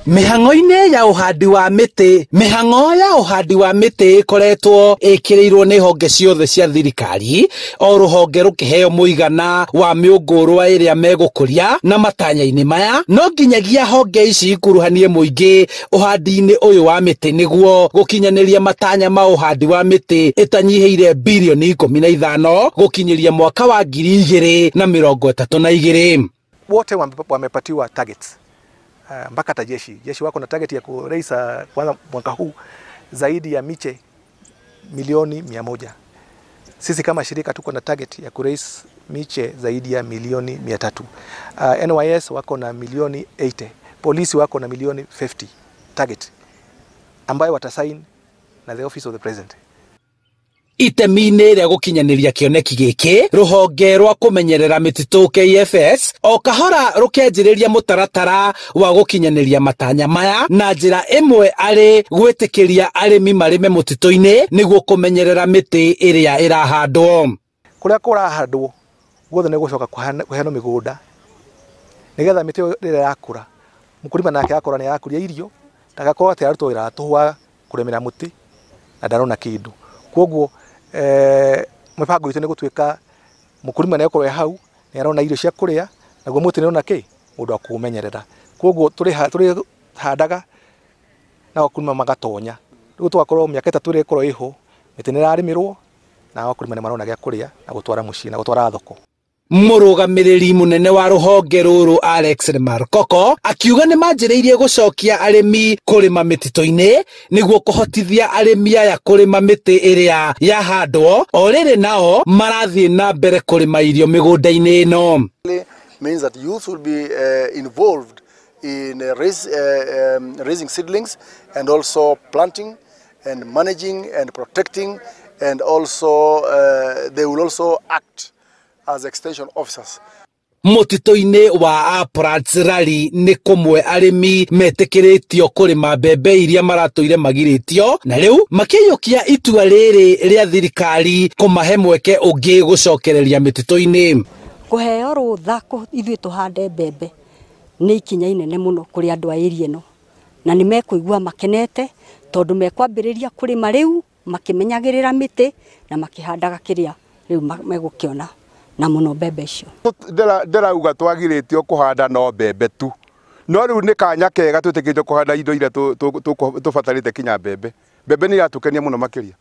Mĩhang'o-inĩ ya ũhandi wa mĩtĩ, mĩhang'o ya ũhandi wa mĩtĩ ĩkoretwo ĩkĩrĩirwo nĩ honge ciothe cia thirikari, o rũhonge rũkĩheo mũigana wa mĩũngũrwa ĩrĩa megũkũria na matanya-inĩ maya, no nginyagia honge ici ikuruhanie mũingĩ ũhandi-inĩ ũyũ wa mĩtĩ nĩguo gũkinyanĩria matanya ma ũhandi wa mĩtĩ ĩtanyihĩire birioni 15 gũkinyĩria mwaka wa 2032. Wote wamepatiwa targets. Mpaka hata jeshi wako na target ya kuraise kwanza mwaka huu zaidi ya miche milioni 100. Sisi kama shirika tuko na target ya kuraise miche zaidi ya milioni 300. NYS wako na milioni 80. Polisi wako na milioni 50 target ambayo watasign na the office of the president. Itemi-inĩ rĩa gũkinyanĩria kĩoneki gĩkĩ, rũhonge rwa kũmenyerera mĩtitũ KFS o kahora rũkĩanjĩrĩria mũtaratara wa gũkinyanĩria matanya maya na njĩra ĩmwe arĩ gwĩtĩkĩria arĩmi marĩme mũtitũ-inĩ nĩguo kũmenyerera mĩtĩ ĩrĩa ĩrahandwo. Kũrĩa kũrahandwo guothe nĩ gũcoka kũheanwo mĩgũnda nĩgetha mĩtĩ ĩrĩa yakũra mũkũrĩma nake akora nĩ yakũria irio ndagakorwo atĩ arutwo wĩra tũhwa kũrĩmĩra mũtĩ na ndarona kĩndũ. Kwoguo mũbango witũ nĩ gũtuĩka mũkũrĩma nĩ akorwo hau nĩ arona irio cia kũrĩa naguo mũtĩ nĩ ona kĩ mũndũ akũmenyerera. Kwoguo tũrĩ handaga na wakũrĩma magatonya. Rĩu twakorwo mĩaka 3 ĩrĩa ĩkorwo ĩho mĩtĩ nĩ ĩrarĩmĩrwo na wakũrĩma nĩ marona gĩa kũrĩa na gũtwara mũciĩ na gũtwara thoko. Mũrũgamĩrĩri mũnene wa rũhonge rũrũ Alex Markoko akiuga nĩ manjĩrĩirie gũcokia arĩmi kũrĩma mĩtitũ-inĩ nĩguo kũhotithia arĩmi aya kũrĩma mĩtĩ ĩrĩa yahandwo o rĩrĩ nao marathiĩ na mbere kũrĩma irio mĩgũnda-inĩ ĩno. Means that youth will be involved in raising seedlings and also planting and managing and protecting, and also they will also act as extension officers. Mũtitũ-inĩ wa Uplands Lari nĩ kũmwe arĩmi metĩkĩrĩtio kũrĩma mbembe iria maratũire magirĩtio na rĩu makĩiyũkia itua rĩrĩ rĩa thirikari kũmahe mweke ũngĩ gũcokereria mĩtitũ-inĩ. Kũheo rũtha ithuĩ tũhande mbembe nĩ ikinya inene mũno kũrĩ andũ a area ĩno na nĩ mekũigua makenete tondũ mekwambĩrĩria kũrĩma rĩu makĩmenyagĩrĩra mĩtĩ na makĩhandaga kĩrĩa rĩu megũkĩona na mũno mbembe icio. Ndarauga twagirĩtio kũhanda no mbembe tu, no rĩu nĩ kanya kega twĩtĩkĩtio kũhanda indo iria tũbatarĩte kinya mbembe. Mbembe nĩ iratũkenia mũno makĩria.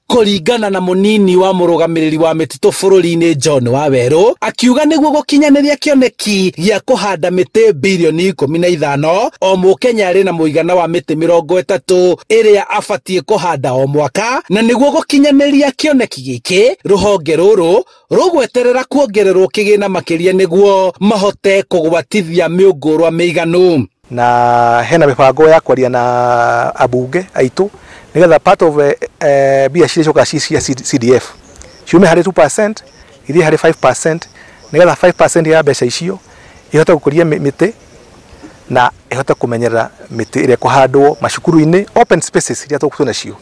Kũringana na mũnini wa mũrũgamĩrĩri wa mĩtitũ bũrũri-inĩ John Wawerũ akiuga nĩguo gũkinyanĩria kĩoneki gĩa kũhanda mĩtĩ birioni 15 o mũkenya arĩ na mũigana wa mĩtĩ 30 ĩrĩa abatiĩ kũhanda o mwaka, na nĩguo gũkinyanĩria kĩoneki gĩkĩ rũhonge rũrũ rũgweterera kuongererwo kĩgĩna makĩria nĩguo mahote kũgwatithia mĩũngũrwa mĩiganu. Na hena mĩbango ya kwaria na abunge aitũ nĩgetha part of bia cicoka cia CDF ciume harĩ 2% iria harĩ 5% nĩgetha 5% ya mbeca icio ihote gũkũria mĩtĩ na ihote kũmenyerera mĩtĩ ĩrĩa kũhandwo macukuru-inĩ open spaces iria tũkũtwo nacio.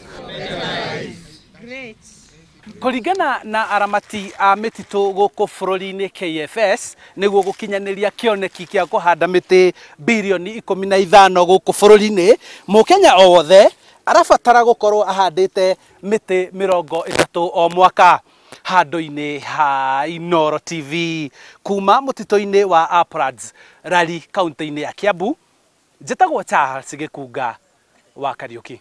Kũringana na aramati a mĩtitũ gũkũ bũrũri-inĩ KFS nĩguo gũkinyanĩria kĩoneki kĩa kũhanda mĩtĩ birioni 15 gũkũ bũrũri-inĩ, mũkenya o wothe arabatara gũkorwo ahandĩte mĩtĩ 30 o mwaka. Handũ-inĩ ha Inooro TV kuma mũtitũ-inĩ wa Uplands Lari kaunti-inĩ ya Kiambu, njĩtagwo Charles Gĩkunga wa Kariũki.